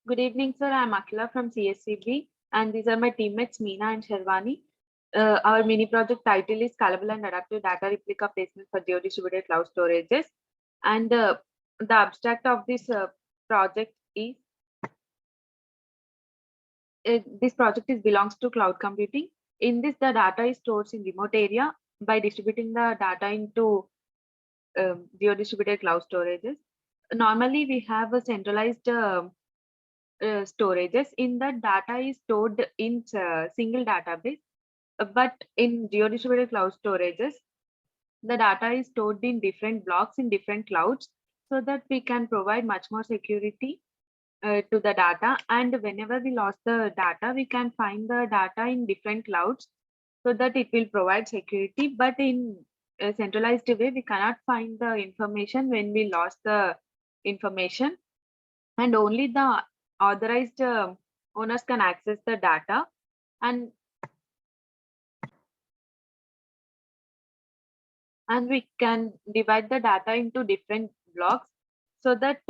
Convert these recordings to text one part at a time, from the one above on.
Good evening, sir. I'm Akila from CSCB, and these are my teammates Meena and Sharwani. Our mini project title is Scalable and Adaptive Data Replica Placement for Geo-Distributed Cloud Storages. And the abstract of this project is this project belongs to cloud computing. In this, the data is stored in remote area by distributing the data into geo-distributed cloud storages. Normally, we have a centralized storages. In that, data is stored in single database, but in geo-distributed cloud storages, the data is stored in different blocks in different clouds, so that we can provide much more security to the data. And whenever we lost the data, we can find the data in different clouds, so that it will provide security. But in a centralized way, we cannot find the information when we lost the information, and only the authorized owners can access the data. And we can divide the data into different blocks, so that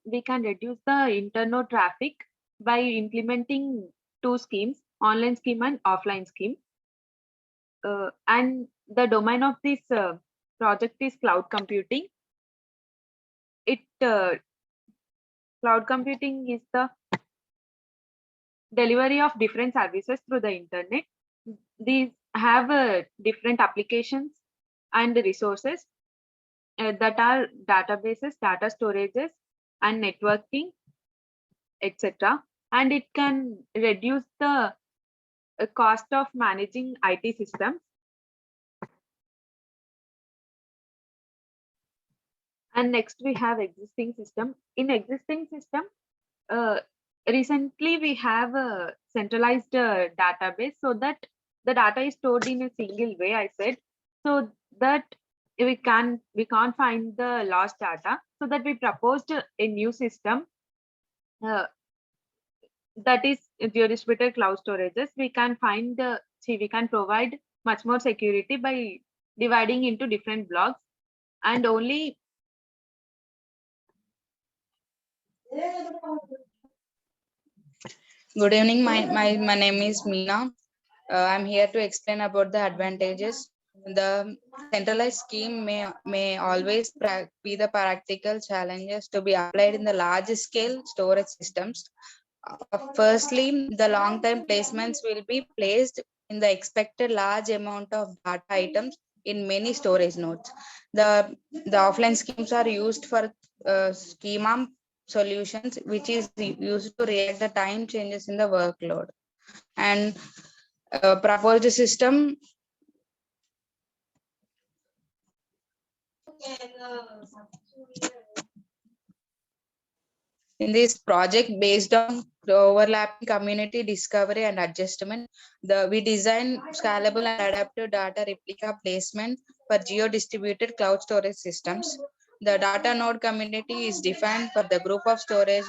we can reduce the internal traffic by implementing two schemes, online scheme and offline scheme. And the domain of this project is cloud computing. Cloud computing is the delivery of different services through the internet. These have different applications and resources that are databases, data storages, and networking, etc. And it can reduce the cost of managing IT systems. And next we have existing system. In existing system, recently we have a centralized database, so that the data is stored in a single way, I said, so that we can't find the lost data. So that we proposed a new system that is geo-distributed cloud storages. We can we can provide much more security by dividing into different blocks, and only Good evening. My name is Meena. I'm here to explain about the advantages. The centralized scheme may always be the practical challenges to be applied in the large scale storage systems. Firstly, the long-term placements will be placed in the expected large amount of data items in many storage nodes. The offline schemes are used for schema solutions, which is used to react the time changes in the workload. And proposed system in this project, based on the overlapping community discovery and adjustment, we design scalable and adaptive data replica placement for geo-distributed cloud storage systems. The data node community is defined for the group of storage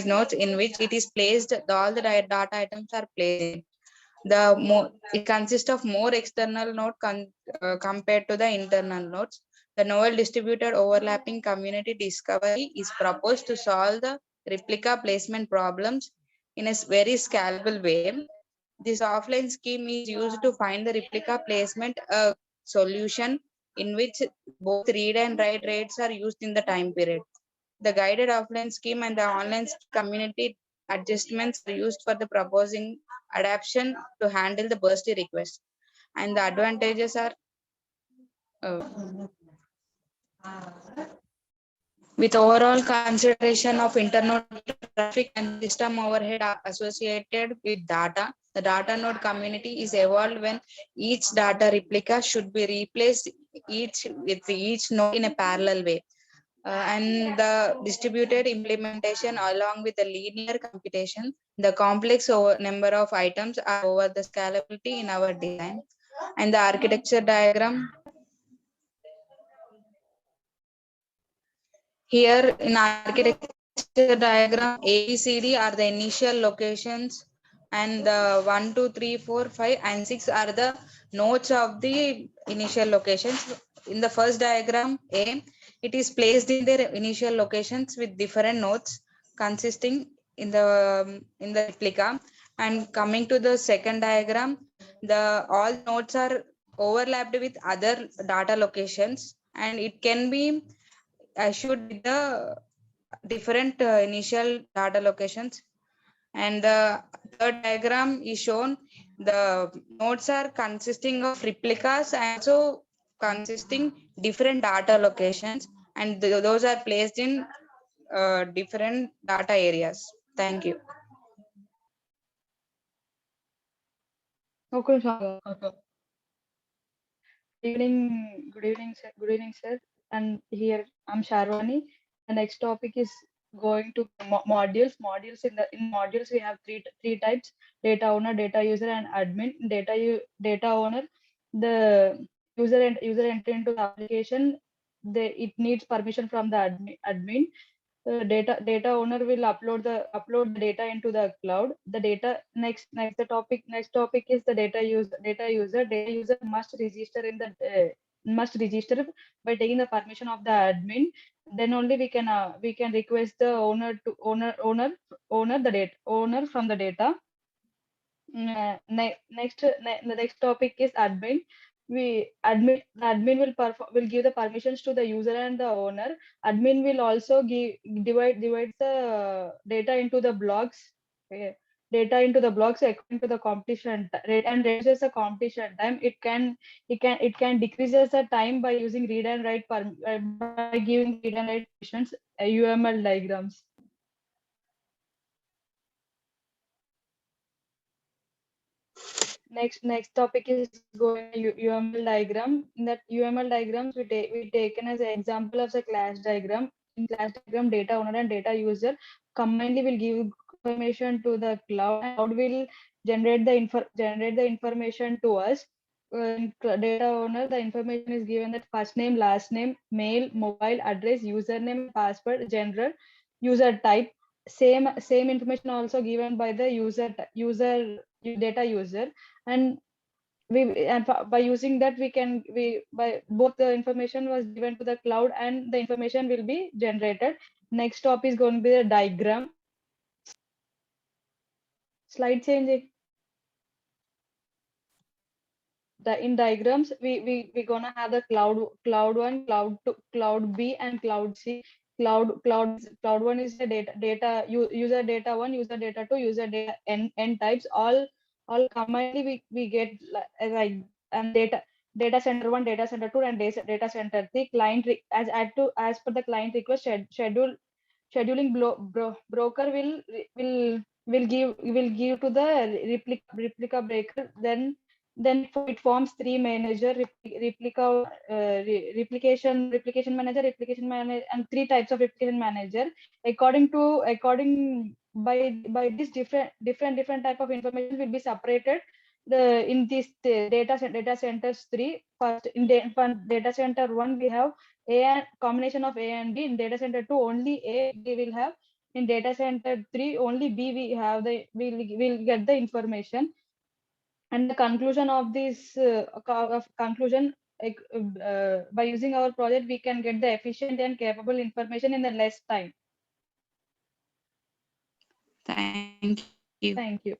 nodes in which it is placed. All the data items are placed. It consists of more external node compared to the internal nodes. The novel distributed overlapping community discovery is proposed to solve the replica placement problems in a very scalable way. This offline scheme is used to find the replica placement solution in which both read and write rates are used in the time period. The guided offline scheme and the online community adjustments are used for the proposing adaptation to handle the bursty request. And the advantages are with overall consideration of internal traffic and system overhead associated with data, the data node community is evolved when each data replica should be replaced with each node in a parallel way. And the distributed implementation along with the linear computation, the complex number of items are over the scalability in our design. And the architecture diagram. Here in architecture diagram, ABCD are the initial locations, and the 1, 2, 3, 4, 5, and 6 are the nodes of the initial locations. In the first diagram A, it is placed in their initial locations with different nodes. consisting in the replica. And coming to the second diagram, the all nodes are overlapped with other data locations, and it can be issued with the different initial data locations. And the third diagram is shown, the nodes are consisting of replicas and also consisting different data locations, and those are placed in different data areas. Thank you. Okay, sir. Okay. Good evening, sir. Good evening, sir. And here I'm Sharwani. The next topic is going to modules. In modules we have three types: data owner, data user, and admin. Data owner, the user entry into the application. It needs permission from the admin. Data owner will upload the data into the cloud. The data next topic is the data user must register must register by taking the permission of the admin. Then only we can request the owner the data owner from the data. The next topic is admin. The admin will give the permissions to the user and the owner. Admin will also divide the data into the blocks. Okay. Data into the blocks according to the completion rate, and reduces the completion time. It can decreases the time by using read and write by giving read and write permissions, UML diagrams. Next topic is going UML diagram. In that UML diagrams we taken as an example of the class diagram. In class diagram, data owner and data user combinedly will give information to the cloud, and cloud will generate the information to us. In data owner, the information is given that first name, last name, mail, mobile address, username, password, gender, user type. Same information also given by the data user. And by using that by both the information was given to the cloud and the information will be generated. Next stop is going to be the diagram. Slide changing. In diagrams we gonna have the cloud 1, cloud 2, cloud B, and cloud C. Cloud 1 is the user data 1, user data 2, user data n types. All combinedly we get like and data center 1, data center 2, and data center 3. As per the client request, scheduling broker will give to the replica breaker. Then it forms three manager: replication manager, and three types of replication manager. According by this different type of information will be separated in this data centers 3. First, in data center 1 we have combination of A and B. In data center 2 only A we will have. In data center 3 only B we'll get the information. And the conclusion of this conclusion, by using our project we can get the efficient and capable information in the less time. Thank you. Thank you.